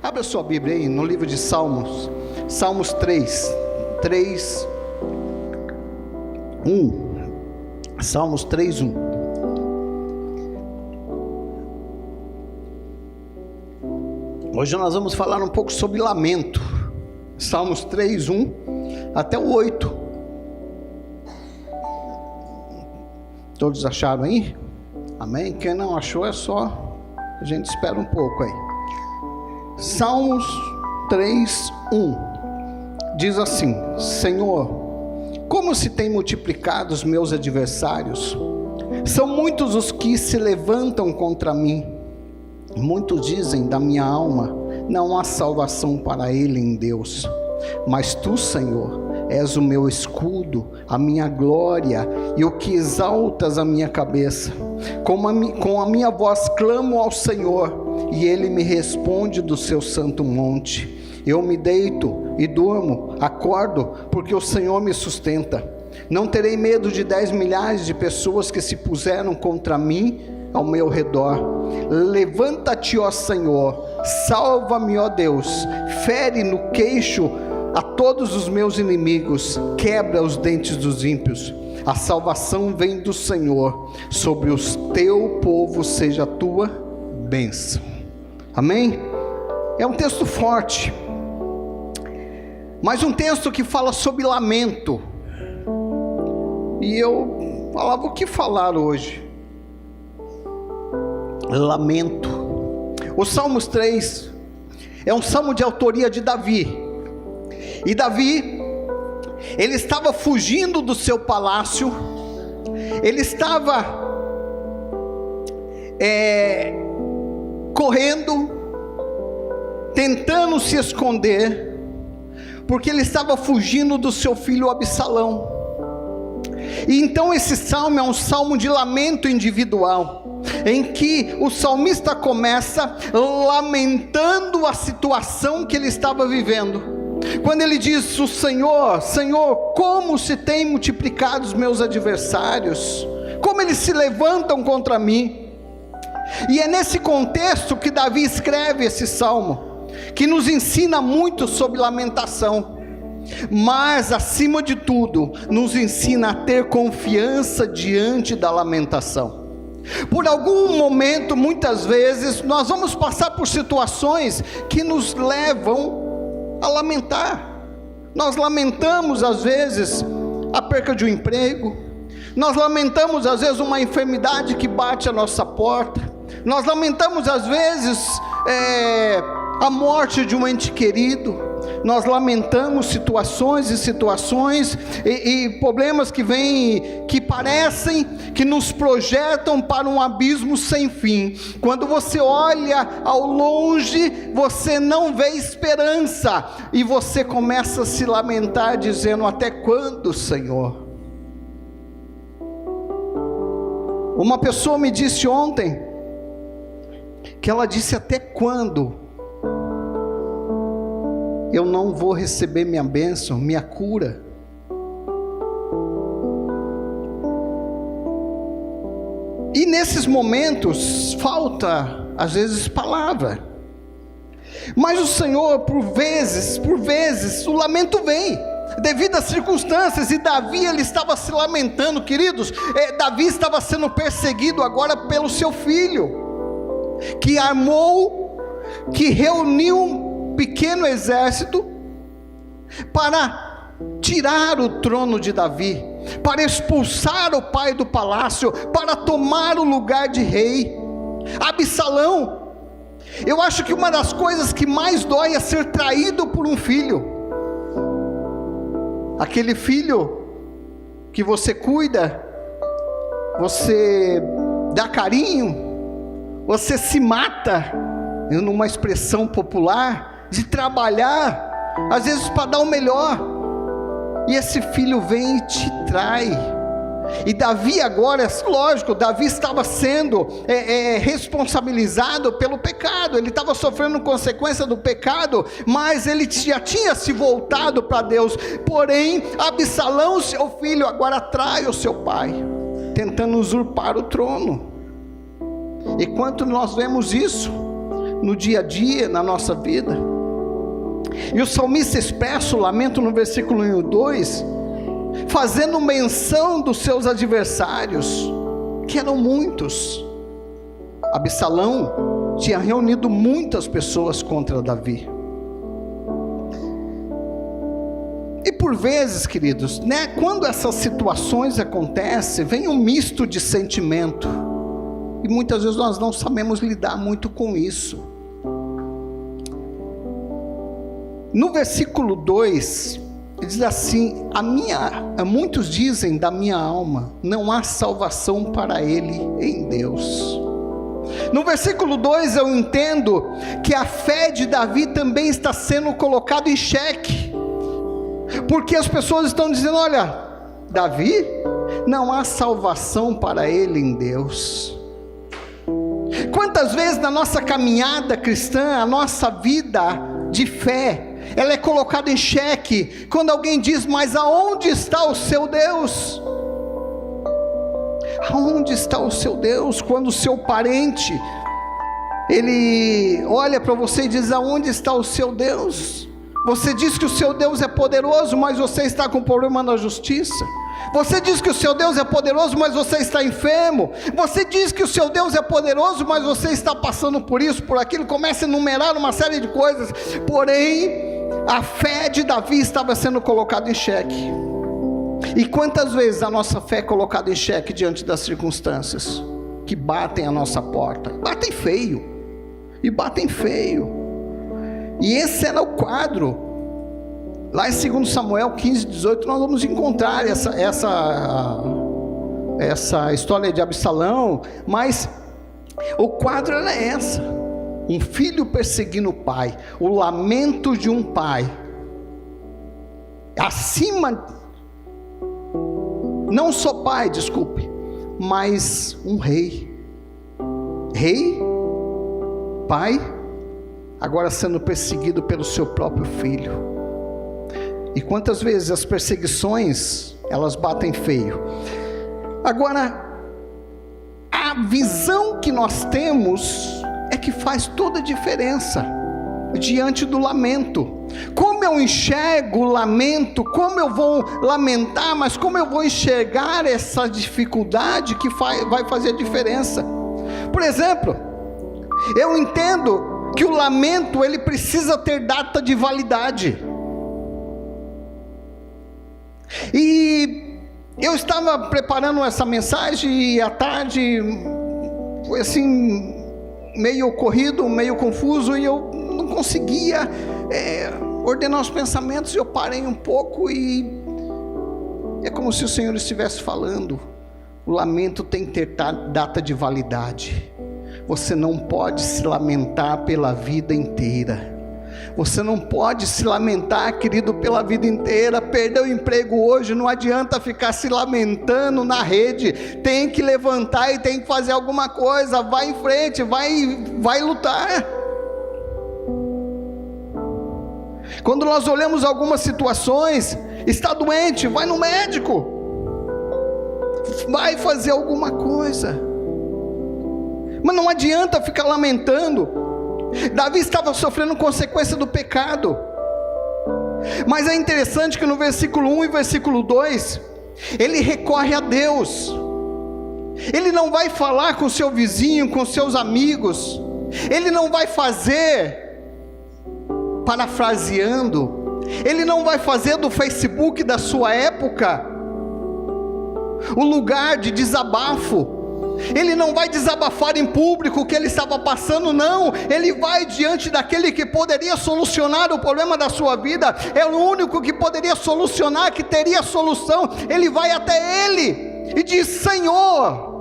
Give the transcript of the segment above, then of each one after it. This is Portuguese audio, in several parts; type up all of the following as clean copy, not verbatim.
Abra sua Bíblia aí no livro de Salmos, Salmos 3, 1. Salmos 3, 1. Hoje nós vamos falar um pouco sobre lamento. Salmos 3, 1 até o 8. Todos acharam aí? Amém? Quem não achou é só a gente espera um pouco aí. Salmos 3, 1 diz assim: Senhor, como se tem multiplicado os meus adversários, são muitos os que se levantam contra mim. Muitos dizem da minha alma, não há salvação para ele em Deus. Mas tu, Senhor, és o meu escudo, a minha glória e o que exaltas a minha cabeça. Com a minha voz clamo ao Senhor, e ele me responde do seu santo monte. Eu me deito e durmo, acordo, porque o Senhor me sustenta. Não terei medo de 10 milhares de pessoas que se puseram contra mim ao meu redor. Levanta-te, ó Senhor, salva-me, ó Deus, fere no queixo a todos os meus inimigos, quebra os dentes dos ímpios. A salvação vem do Senhor, sobre o teu povo seja a tua bênção. Amém? É um texto forte, mas um texto que fala sobre lamento. E eu falava, o que falar hoje? Lamento. O Salmos 3 é um salmo de autoria de Davi. E Davi, ele estava fugindo do seu palácio, ele estava correndo, tentando se esconder, porque ele estava fugindo do seu filho Absalão. E então esse salmo é um salmo de lamento individual, em que o salmista começa lamentando a situação que ele estava vivendo. Quando ele diz, o Senhor, como se tem multiplicado os meus adversários, como eles se levantam contra mim. E é nesse contexto que Davi escreve esse salmo, que nos ensina muito sobre lamentação, mas acima de tudo, nos ensina a ter confiança diante da lamentação. Por algum momento, muitas vezes, nós vamos passar por situações que nos levam a lamentar. Nós lamentamos às vezes a perca de um emprego, nós lamentamos às vezes uma enfermidade que bate a nossa porta, nós lamentamos às vezes a morte de um ente querido, nós lamentamos situações e problemas que vêm, que parecem que nos projetam para um abismo sem fim. Quando você olha ao longe, você não vê esperança, e você começa a se lamentar dizendo, até quando, Senhor? Uma pessoa me disse ontem, que ela disse, até quando eu não vou receber minha bênção, minha cura? E nesses momentos, falta às vezes palavra, mas o Senhor, por vezes, o lamento vem, devido às circunstâncias, e Davi, ele estava se lamentando, queridos. Davi estava sendo perseguido agora pelo seu filho, que reuniu um pequeno exército para tirar o trono de Davi, para expulsar o pai do palácio, para tomar o lugar de rei, Absalão. Eu acho que uma das coisas que mais dói é ser traído por um filho, aquele filho que você cuida, você dá carinho, você se mata, numa expressão popular, de trabalhar, às vezes para dar o melhor, e esse filho vem e te trai. E Davi agora, lógico, Davi estava sendo responsabilizado pelo pecado, ele estava sofrendo consequência do pecado, mas ele já tinha se voltado para Deus. Porém, Absalão, seu filho, agora trai o seu pai, tentando usurpar o trono. E quando nós vemos isso, no dia a dia, na nossa vida. E o salmista expressa o lamento no versículo 1 e 2, fazendo menção dos seus adversários, que eram muitos. Absalão tinha reunido muitas pessoas contra Davi. E por vezes, queridos, quando essas situações acontecem, vem um misto de sentimento, e muitas vezes nós não sabemos lidar muito com isso. No versículo 2, ele diz assim: muitos dizem da minha alma, não há salvação para ele em Deus. No versículo 2 eu entendo que a fé de Davi também está sendo colocada em xeque, porque as pessoas estão dizendo: olha, Davi, não há salvação para ele em Deus. Quantas vezes na nossa caminhada cristã, a nossa vida de fé, ela é colocada em xeque, quando alguém diz: mas aonde está o seu Deus? Aonde está o seu Deus? Quando o seu parente, ele olha para você e diz: aonde está o seu Deus? Você diz que o seu Deus é poderoso, mas você está com problema na justiça. Você diz que o seu Deus é poderoso, mas você está enfermo. Você diz que o seu Deus é poderoso, mas você está passando por isso, por aquilo. Começa a enumerar uma série de coisas. Porém, a fé de Davi estava sendo colocada em xeque. E quantas vezes a nossa fé é colocada em xeque diante das circunstâncias que batem a nossa porta? Batem feio. E batem feio. E esse era o quadro. Lá em 2 Samuel 15, 18, nós vamos encontrar essa história de Absalão. Mas o quadro era essa: um filho perseguindo o pai, o lamento de um pai, acima, não só pai, desculpe, mas um rei, pai, agora sendo perseguido pelo seu próprio filho. E quantas vezes as perseguições, elas batem feio. Agora, a visão que nós temos é que faz toda a diferença diante do lamento. Como eu enxergo o lamento, como eu vou lamentar, mas como eu vou enxergar essa dificuldade que vai fazer a diferença. Por exemplo, eu entendo que o lamento, ele precisa ter data de validade. E eu estava preparando essa mensagem e à tarde foi assim, meio corrido, meio confuso, e eu não conseguia ordenar os pensamentos. Eu parei um pouco e é como se o Senhor estivesse falando: o lamento tem que ter data de validade. Você não pode se lamentar pela vida inteira. Você não pode se lamentar, querido, pela vida inteira. Perdeu o emprego hoje, não adianta ficar se lamentando na rede. Tem que levantar e tem que fazer alguma coisa. Vai em frente, vai lutar. Quando nós olhamos algumas situações, está doente, vai no médico, vai fazer alguma coisa. Mas não adianta ficar lamentando. Davi estava sofrendo consequência do pecado. Mas é interessante que no versículo 1 e versículo 2, ele recorre a Deus. Ele não vai falar com seu vizinho, com seus amigos. Ele não vai fazer, parafraseando, ele não vai fazer do Facebook da sua época o lugar de desabafo. Ele não vai desabafar em público o que ele estava passando, não. Ele vai diante daquele que poderia solucionar o problema da sua vida. É o único que poderia solucionar, que teria solução. Ele vai até ele e diz: Senhor.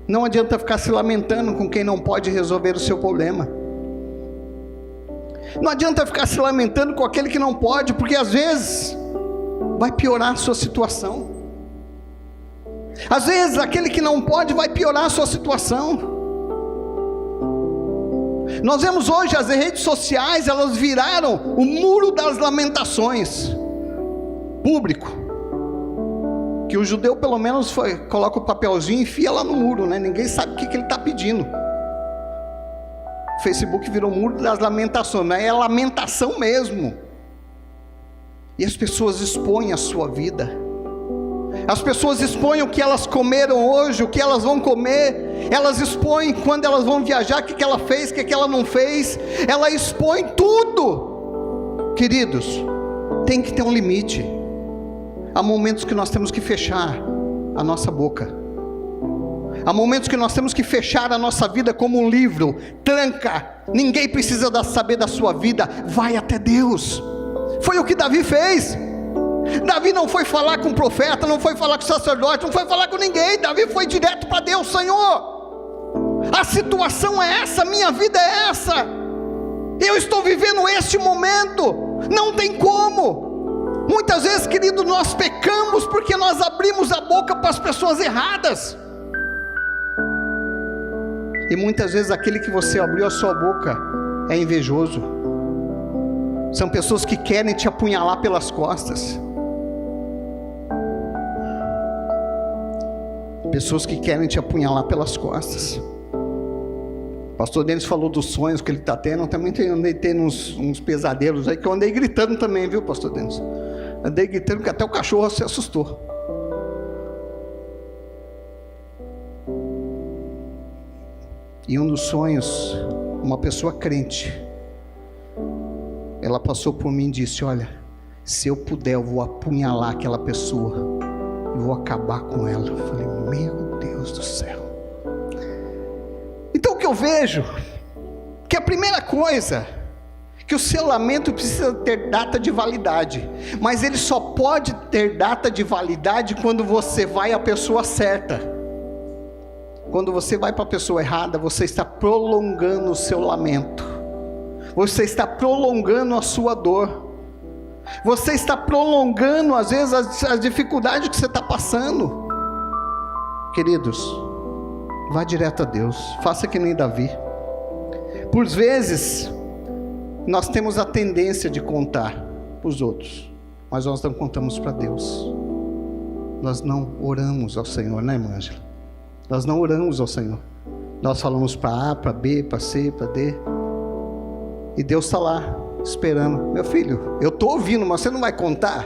Não adianta ficar se lamentando com quem não pode resolver o seu problema. Não adianta ficar se lamentando com aquele que não pode, porque às vezes vai piorar a sua situação. Às vezes aquele que não pode vai piorar a sua situação. Nós vemos hoje as redes sociais, elas viraram o muro das lamentações público. Que o judeu pelo menos coloca o papelzinho e enfia lá no muro, né? Ninguém sabe o que ele está pedindo. O Facebook virou muro das lamentações, mas é lamentação mesmo. E as pessoas expõem a sua vida. As pessoas expõem o que elas comeram hoje, o que elas vão comer. Elas expõem quando elas vão viajar, o que ela fez, o que ela não fez. Ela expõe tudo. Queridos, tem que ter um limite. Há momentos que nós temos que fechar a nossa boca. Há momentos que nós temos que fechar a nossa vida como um livro. Tranca. Ninguém precisa saber da sua vida. Vai até Deus. Foi o que Davi fez. Davi não foi falar com o profeta, não foi falar com o sacerdote, não foi falar com ninguém. Davi foi direto para Deus. Senhor, a situação é essa, minha vida é essa, eu estou vivendo este momento, não tem como. Muitas vezes, querido, nós pecamos porque nós abrimos a boca para as pessoas erradas. E muitas vezes aquele que você abriu a sua boca é invejoso. São pessoas que querem te apunhalar pelas costas. Pessoas que querem te apunhalar pelas costas. O pastor Denis falou dos sonhos que ele está tendo. Eu também andei tendo uns pesadelos aí, que eu andei gritando também, viu, pastor Denis? Andei gritando que até o cachorro se assustou. E um dos sonhos, uma pessoa crente, ela passou por mim e disse: olha, se eu puder eu vou apunhalar aquela pessoa, eu vou acabar com ela. Eu falei: meu Deus do céu. Então o que eu vejo, que a primeira coisa, que o seu lamento precisa ter data de validade, mas ele só pode ter data de validade quando você vai à pessoa certa. Quando você vai para a pessoa errada, você está prolongando o seu lamento, você está prolongando a sua dor, você está prolongando às vezes as dificuldades que você está passando. Queridos, vá direto a Deus, faça que nem Davi. Por vezes nós temos a tendência de contar para os outros, mas nós não contamos para Deus. Nós não oramos ao Senhor, né, irmã Ângela? Nós não oramos ao Senhor. Nós falamos para A, para B, para C, para D, e Deus está lá esperando. Meu filho, eu estou ouvindo, mas você não vai contar?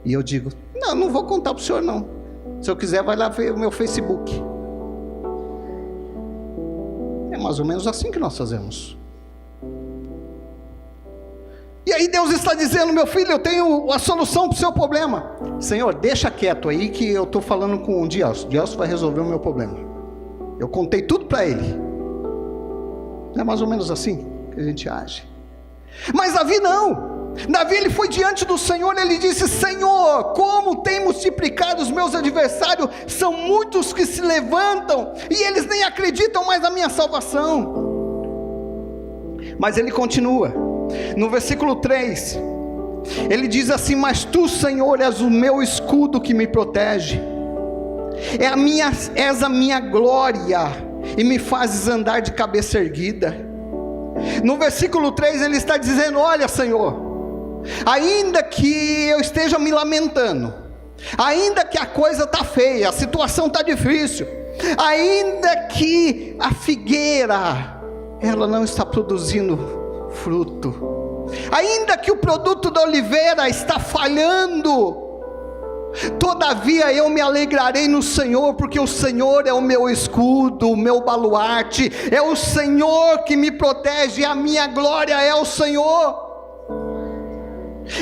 E eu digo: não vou contar para o senhor não. Se eu quiser, vai lá ver o meu Facebook. É mais ou menos assim que nós fazemos. E aí Deus está dizendo: meu filho, eu tenho a solução para o seu problema. Senhor, deixa quieto aí que eu estou falando com o Dielso. Dielso vai resolver o meu problema. Eu contei tudo para ele. Não é mais ou menos assim que a gente age? Mas Davi não. Davi, ele foi diante do Senhor, ele disse: Senhor, como tem multiplicado os meus adversários, são muitos que se levantam, e eles nem acreditam mais na minha salvação. Mas ele continua, no versículo 3, ele diz assim: mas tu, Senhor, és o meu escudo que me protege, és a minha glória, e me fazes andar de cabeça erguida. No versículo 3 ele está dizendo: olha, Senhor, ainda que eu esteja me lamentando, ainda que a coisa está feia, a situação está difícil, ainda que a figueira ela não está produzindo fruto, ainda que o produto da oliveira está falhando, todavia eu me alegrarei no Senhor, porque o Senhor é o meu escudo, o meu baluarte, é o Senhor que me protege, a minha glória é o Senhor.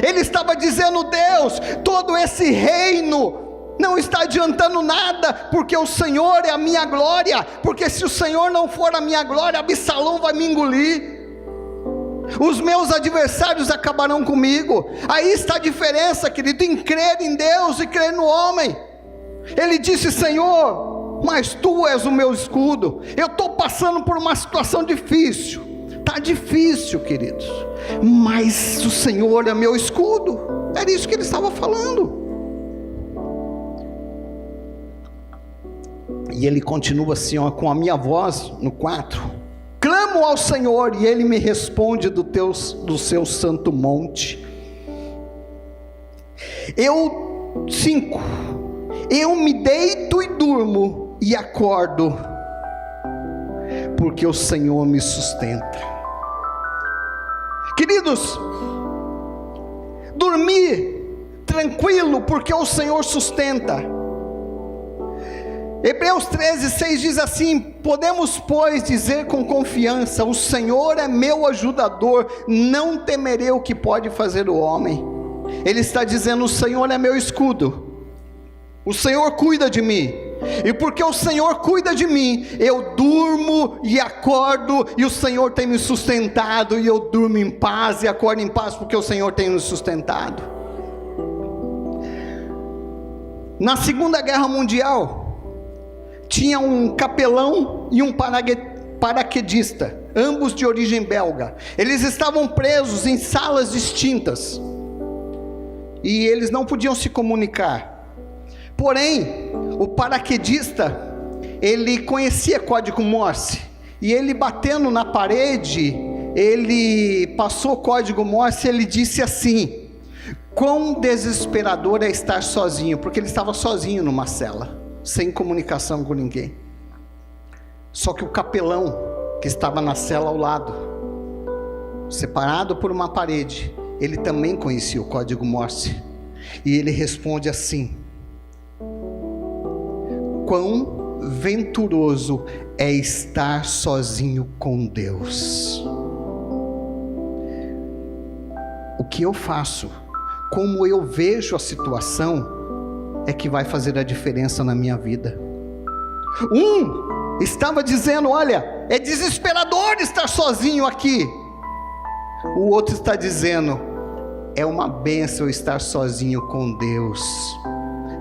Ele estava dizendo: Deus, todo esse reino não está adiantando nada, porque o Senhor é a minha glória, porque se o Senhor não for a minha glória, Absalão vai me engolir, os meus adversários acabarão comigo. Aí está a diferença, querido, em crer em Deus e crer no homem. Ele disse: Senhor, mas tu és o meu escudo, eu estou passando por uma situação difícil, está difícil, queridos, mas o Senhor é meu escudo. Era isso que ele estava falando. E ele continua assim, ó, com a minha voz, no 4, clamo ao Senhor e Ele me responde do seu santo monte. Eu 5: eu me deito e durmo e acordo, porque o Senhor me sustenta. Queridos, dormir tranquilo porque o Senhor sustenta. Hebreus 13:6 diz assim: podemos, pois, dizer com confiança: o Senhor é meu ajudador, não temerei o que pode fazer o homem. Ele está dizendo: o Senhor é meu escudo, o Senhor cuida de mim, e porque o Senhor cuida de mim, eu durmo e acordo, e o Senhor tem me sustentado, e eu durmo em paz e acordo em paz, porque o Senhor tem me sustentado. Na Segunda Guerra Mundial, tinha um capelão e um paraquedista, ambos de origem belga. Eles estavam presos em salas distintas, e eles não podiam se comunicar. Porém, o paraquedista, ele conhecia código Morse, e ele, batendo na parede, ele passou o código Morse. Ele disse assim: quão desesperador é estar sozinho, porque ele estava sozinho numa cela, sem comunicação com ninguém. Só que o capelão, que estava na cela ao lado, separado por uma parede, ele também conhecia o código Morse, e ele responde assim: quão venturoso é estar sozinho com Deus. O que eu faço, como eu vejo a situação, é que vai fazer a diferença na minha vida. Um estava dizendo: olha, é desesperador estar sozinho aqui. O outro está dizendo: é uma bênção estar sozinho com Deus.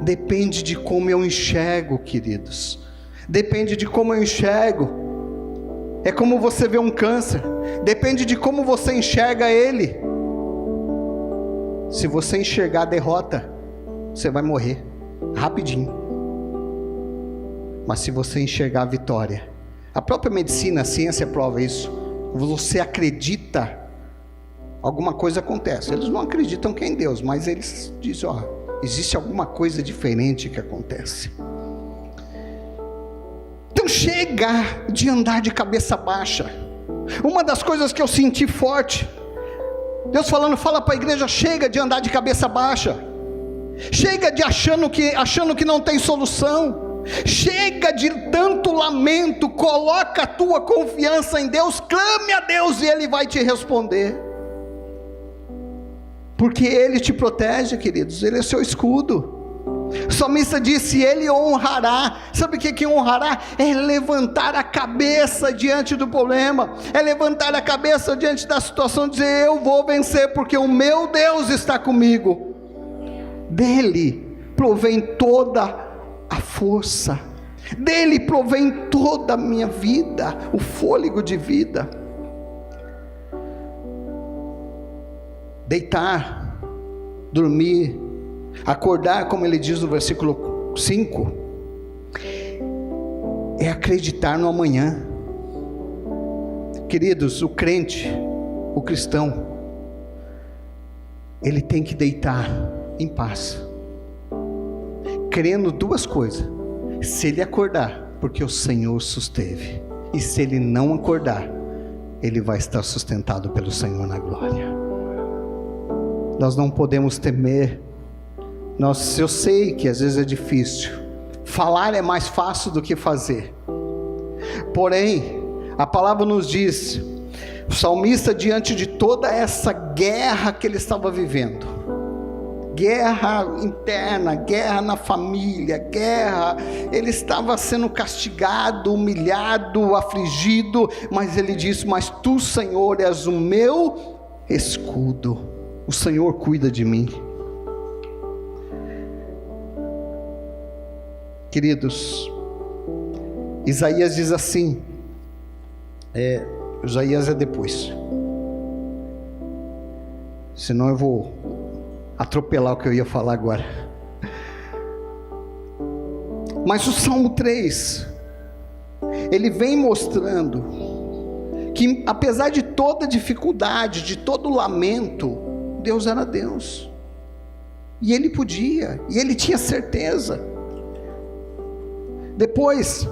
Depende de como eu enxergo, queridos. Depende de como eu enxergo. É como você vê um câncer, depende de como você enxerga ele. Se você enxergar a derrota, você vai morrer rapidinho. Mas se você enxergar a vitória, a própria medicina, a ciência prova isso. Você acredita, alguma coisa acontece. Eles não acreditam que é em Deus, mas eles dizem: ó, existe alguma coisa diferente que acontece. Então chega de andar de cabeça baixa. Uma das coisas que eu senti forte, Deus falando: fala para a igreja, chega de andar de cabeça baixa. Chega de achando que não tem solução. Chega de tanto lamento. Coloca a tua confiança em Deus. Clame a Deus e Ele vai te responder. Porque Ele te protege, queridos. Ele é seu escudo. O salmista disse: Ele honrará. Sabe o que honrará? É levantar a cabeça diante do problema, é levantar a cabeça diante da situação, dizer: eu vou vencer, porque o meu Deus está comigo. Dele provém toda a força, dele provém toda a minha vida, o fôlego de vida. Deitar, dormir, acordar, como ele diz no versículo 5, é acreditar no amanhã. Queridos, o crente, o cristão, ele tem que deitar em paz, crendo duas coisas: se ele acordar, porque o Senhor susteve, e se ele não acordar, ele vai estar sustentado pelo Senhor na glória. Nós não podemos temer. Eu sei que às vezes é difícil, falar é mais fácil do que fazer, porém a palavra nos diz, o salmista, diante de toda essa guerra que ele estava vivendo, guerra interna, guerra na família, guerra, ele estava sendo castigado, humilhado, afligido, mas ele disse: mas tu, Senhor, és o meu escudo, o Senhor cuida de mim. Queridos, Isaías diz assim, Isaías é depois, senão eu vou atropelar o que eu ia falar agora. Mas o Salmo 3, ele vem mostrando que apesar de toda dificuldade, de todo lamento, Deus era Deus. E ele podia, e ele tinha certeza. Depois,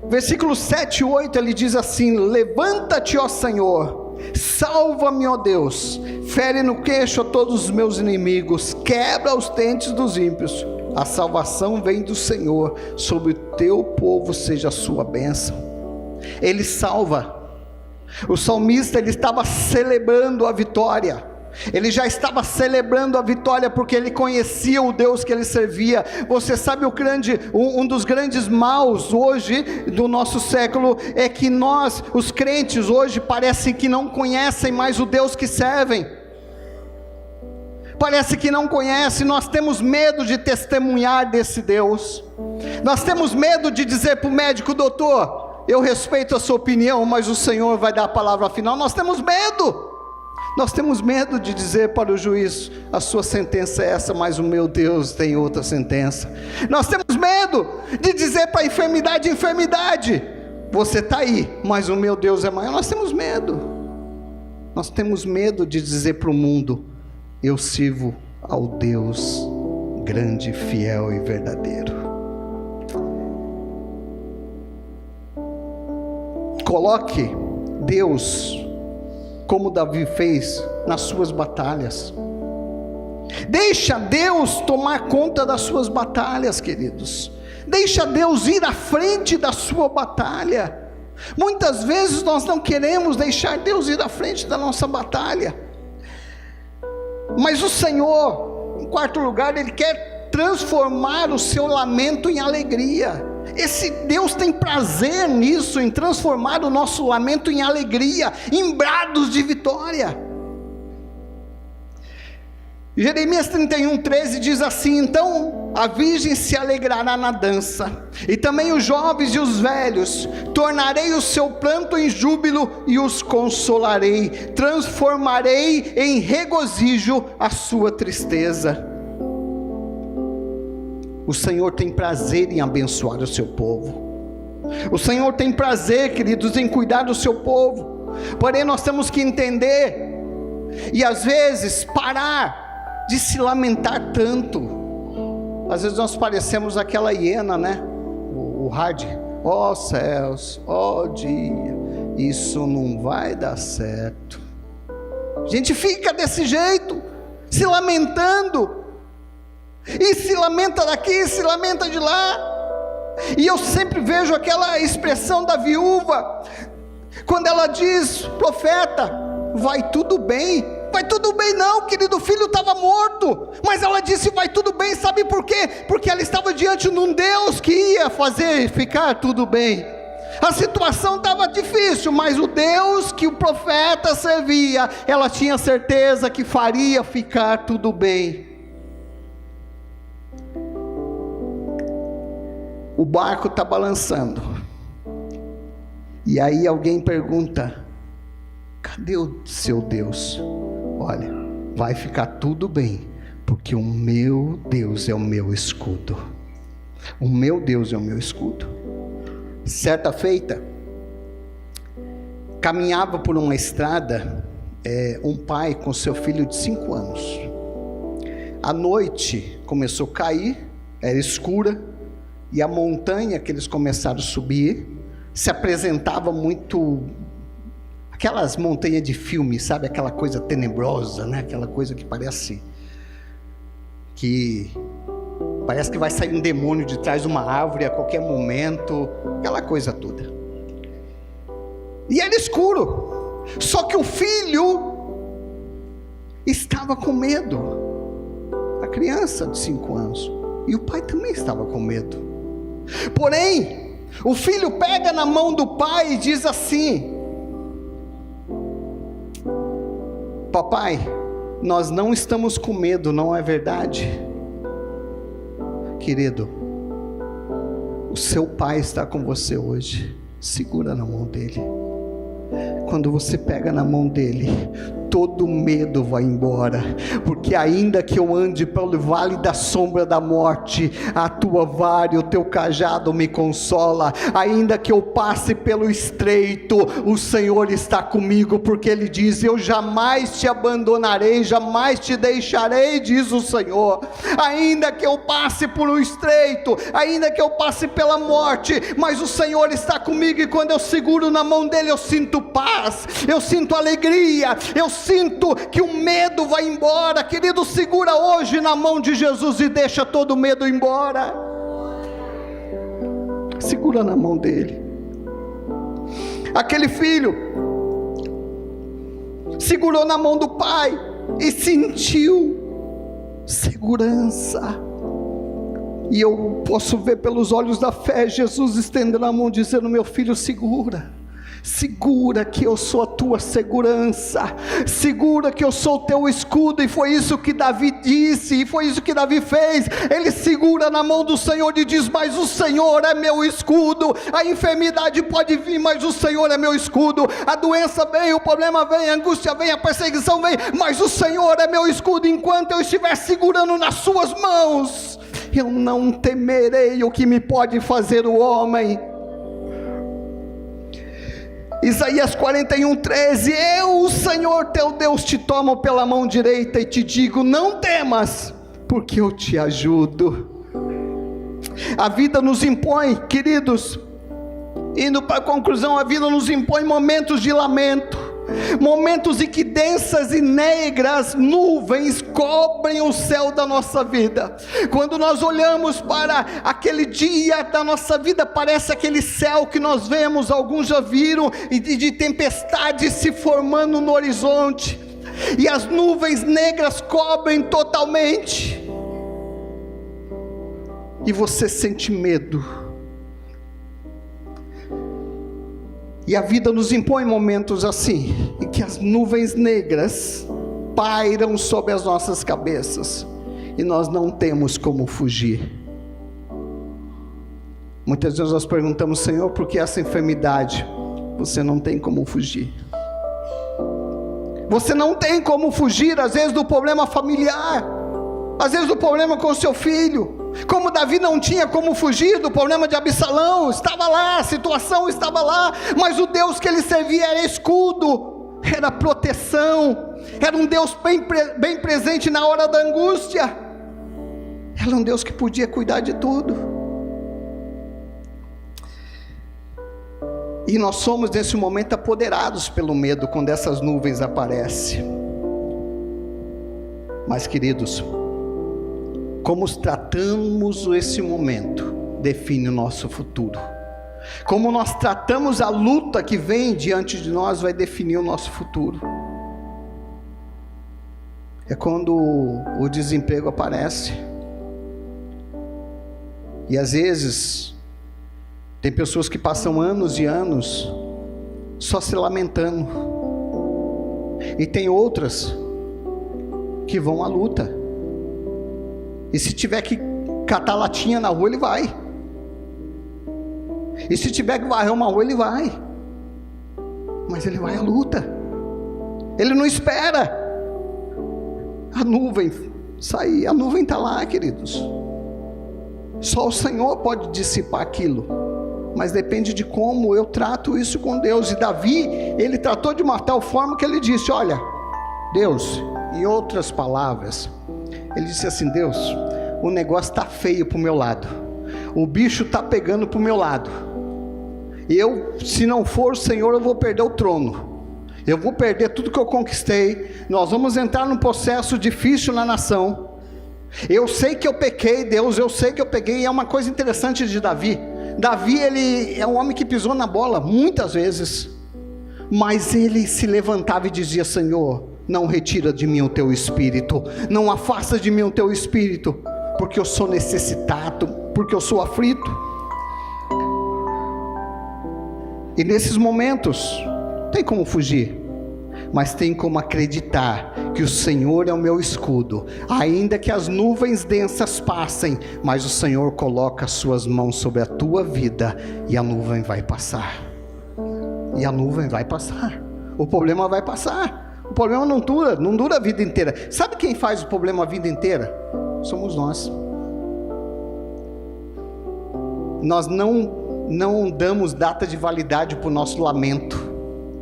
versículos 7 e 8, ele diz assim: levanta-te, ó Senhor, salva-me, ó Deus, fere no queixo a todos os meus inimigos, quebra os dentes dos ímpios. A salvação vem do Senhor, sobre o teu povo seja a sua bênção. Ele salva. O salmista, ele estava celebrando a vitória. Ele já estava celebrando a vitória, porque ele conhecia o Deus que ele servia. Você sabe, um dos grandes maus hoje, do nosso século, é que nós, os crentes hoje, parece que não conhecem mais o Deus que servem. Parece que não conhece. Nós temos medo de testemunhar desse Deus. Nós temos medo de dizer para o médico: doutor, eu respeito a sua opinião, mas o Senhor vai dar a palavra final. Nós temos medo. Nós temos medo de dizer para o juiz: a sua sentença é essa, mas o meu Deus tem outra sentença. Nós temos medo de dizer para a enfermidade: enfermidade, você está aí, mas o meu Deus é maior. Nós temos medo. Nós temos medo de dizer para o mundo: eu sirvo ao Deus grande, fiel e verdadeiro. Coloque Deus, como Davi fez, nas suas batalhas. Deixa Deus tomar conta das suas batalhas, queridos. Deixa Deus ir à frente da sua batalha. Muitas vezes nós não queremos deixar Deus ir à frente da nossa batalha. Mas o Senhor, em quarto lugar, Ele quer transformar o seu lamento em alegria. Esse Deus tem prazer nisso, em transformar o nosso lamento em alegria, em brados de vitória. Jeremias 31:13 diz assim: então a virgem se alegrará na dança, e também os jovens e os velhos. Tornarei o seu pranto em júbilo e os consolarei, transformarei em regozijo a sua tristeza. O Senhor tem prazer em abençoar o seu povo. O Senhor tem prazer, queridos, em cuidar do seu povo. Porém, nós temos que entender, e às vezes parar de se lamentar tanto. Às vezes nós parecemos aquela hiena, né? O hard. Ó céus, ó dia, isso não vai dar certo. A gente fica desse jeito, se lamentando. E se lamenta daqui, se lamenta de lá. E eu sempre vejo aquela expressão da viúva, quando ela diz: profeta, vai tudo bem. Vai tudo bem não, querido, o filho estava morto. Mas ela disse: vai tudo bem, sabe por quê? Porque ela estava diante de um Deus que ia fazer ficar tudo bem. A situação estava difícil, mas o Deus que o profeta servia, ela tinha certeza que faria ficar tudo bem. O barco está balançando, e aí alguém pergunta: cadê o seu Deus? Olha, vai ficar tudo bem, porque o meu Deus é o meu escudo. O meu Deus é o meu escudo. Certa feita, caminhava por uma estrada, um pai com seu filho de 5 anos. A noite começou a cair, era escura, e a montanha que eles começaram a subir se apresentava muito, aquelas montanhas de filme, sabe? Aquela coisa tenebrosa, né? Aquela coisa que parece que vai sair um demônio de trás de uma árvore a qualquer momento, aquela coisa toda. E era escuro, só que o filho estava com medo, a criança de 5 anos, e o pai também estava com medo. Porém, o filho pega na mão do pai e diz assim: papai, nós não estamos com medo, não é verdade? Querido, o seu pai está com você hoje. Segura na mão dele. Quando você pega na mão dele, todo medo vai embora, porque ainda que eu ande pelo vale da sombra da morte, a tua vara e o teu cajado me consola. Ainda que eu passe pelo estreito, o Senhor está comigo, porque Ele diz: eu jamais te abandonarei, jamais te deixarei, diz o Senhor. Ainda que eu passe por um estreito, ainda que eu passe pela morte, mas o Senhor está comigo, e quando eu seguro na mão dele, eu sinto paz, eu sinto alegria, eu sinto que o medo vai embora. Querido, segura hoje na mão de Jesus e deixa todo o medo embora. Segura na mão dele. Aquele filho segurou na mão do pai e sentiu segurança. E eu posso ver pelos olhos da fé Jesus estendendo a mão, dizendo: meu filho, segura que eu sou a tua segurança, segura que eu sou o teu escudo. E foi isso que Davi disse, e foi isso que Davi fez. Ele segura na mão do Senhor e diz: mas o Senhor é meu escudo. A enfermidade pode vir, mas o Senhor é meu escudo. A doença vem, o problema vem, a angústia vem, a perseguição vem, mas o Senhor é meu escudo. Enquanto eu estiver segurando nas suas mãos, eu não temerei o que me pode fazer o homem. Isaías 41:13: eu, o Senhor teu Deus, te tomo pela mão direita e te digo: não temas, porque eu te ajudo. A vida nos impõe, queridos, indo para a conclusão, a vida nos impõe momentos de lamento, momentos em que densas e negras nuvens cobrem o céu da nossa vida. Quando nós olhamos para aquele dia da nossa vida, parece aquele céu que nós vemos, alguns já viram, de tempestade se formando no horizonte, e as nuvens negras cobrem totalmente, e você sente medo. E a vida nos impõe momentos assim, em que as nuvens negras pairam sobre as nossas cabeças, e nós não temos como fugir. Muitas vezes nós perguntamos: Senhor, por que essa enfermidade? Você não tem como fugir. Você não tem como fugir, às vezes, do problema familiar, às vezes do problema com o seu filho, como Davi não tinha como fugir do problema de Absalão. Estava lá, a situação estava lá, mas o Deus que ele servia era escudo, era proteção, era um Deus bem presente na hora da angústia, era um Deus que podia cuidar de tudo. E nós somos nesse momento apoderados pelo medo, quando essas nuvens aparecem. Mas, queridos, como tratamos esse momento define o nosso futuro. Como nós tratamos a luta que vem diante de nós vai definir o nosso futuro. É quando o desemprego aparece, e às vezes tem pessoas que passam anos e anos só se lamentando, e tem outras que vão à luta. E se tiver que catar latinha na rua, ele vai. E se tiver que varrer uma rua, ele vai. Mas ele vai à luta. Ele não espera a nuvem sair. A nuvem está lá, queridos. Só o Senhor pode dissipar aquilo. Mas depende de como eu trato isso com Deus. E Davi, ele tratou de uma tal forma que ele disse: olha, Deus, em outras palavras, ele disse assim: Deus, o negócio está feio para o meu lado, o bicho está pegando para o meu lado, se não for o Senhor, eu vou perder o trono, eu vou perder tudo que eu conquistei, nós vamos entrar num processo difícil na nação, eu sei que eu pequei, Deus, eu sei que eu peguei. E é uma coisa interessante de Davi, ele é um homem que pisou na bola muitas vezes, mas ele se levantava e dizia: Senhor, não retira de mim o teu espírito, não afasta de mim o teu espírito, porque eu sou necessitado, porque eu sou aflito. E nesses momentos tem como fugir, mas tem como acreditar que o Senhor é o meu escudo, ainda que as nuvens densas passem, mas o Senhor coloca as suas mãos sobre a tua vida, e a nuvem vai passar, e a nuvem vai passar, o problema vai passar, O problema não dura a vida inteira. Sabe quem faz o problema a vida inteira? Somos nós. Nós não damos data de validade para o nosso lamento.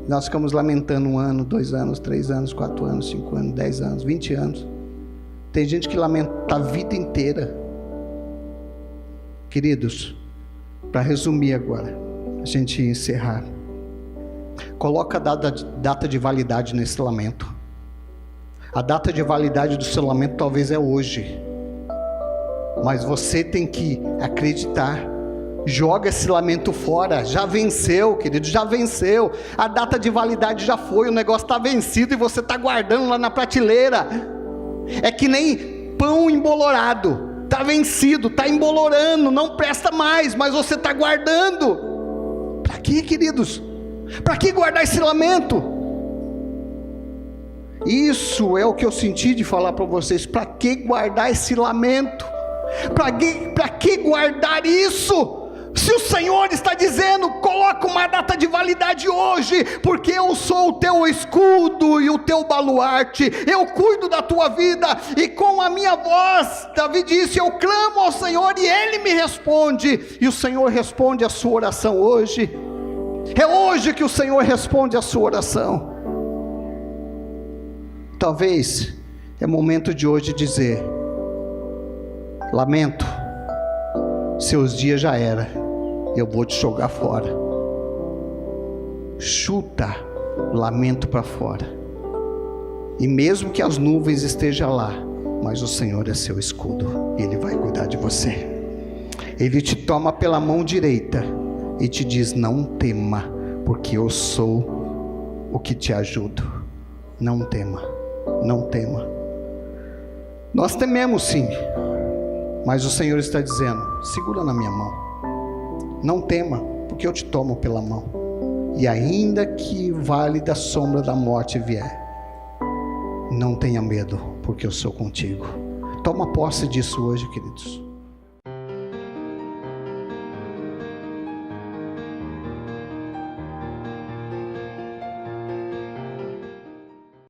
Nós ficamos lamentando 1 ano, 2 anos, 3 anos, 4 anos, 5 anos, 10 anos, 20 anos. Tem gente que lamenta a vida inteira. Queridos, para resumir agora, a gente encerrar. Coloca a data de validade nesse lamento. A data de validade do seu lamento talvez é hoje. Mas você tem que acreditar. Joga esse lamento fora. Já venceu, querido, já venceu. A data de validade já foi. O negócio está vencido e você está guardando lá na prateleira. É que nem pão embolorado. Está vencido, está embolorando, não presta mais, mas você está guardando. Para quê, queridos? Para que guardar esse lamento? Isso é o que eu senti de falar para vocês. Para que guardar esse lamento? Para que guardar isso? Se o Senhor está dizendo, coloca uma data de validade hoje, porque eu sou o teu escudo e o teu baluarte, eu cuido da tua vida, e com a minha voz, Davi disse, eu clamo ao Senhor e Ele me responde, e o Senhor responde a sua oração hoje. É hoje que o Senhor responde a sua oração. Talvez é momento de hoje dizer, lamento, seus dias já era, eu vou te jogar fora. Chuta o lamento para fora. E mesmo que as nuvens estejam lá, mas o Senhor é seu escudo, Ele vai cuidar de você. Ele te toma pela mão direita e te diz, não tema, porque eu sou o que te ajudo. Não tema, não tema. Nós tememos sim, mas o Senhor está dizendo, segura na minha mão. Não tema, porque eu te tomo pela mão. E ainda que o vale da sombra da morte vier, não tenha medo, porque eu sou contigo. Toma posse disso hoje, queridos.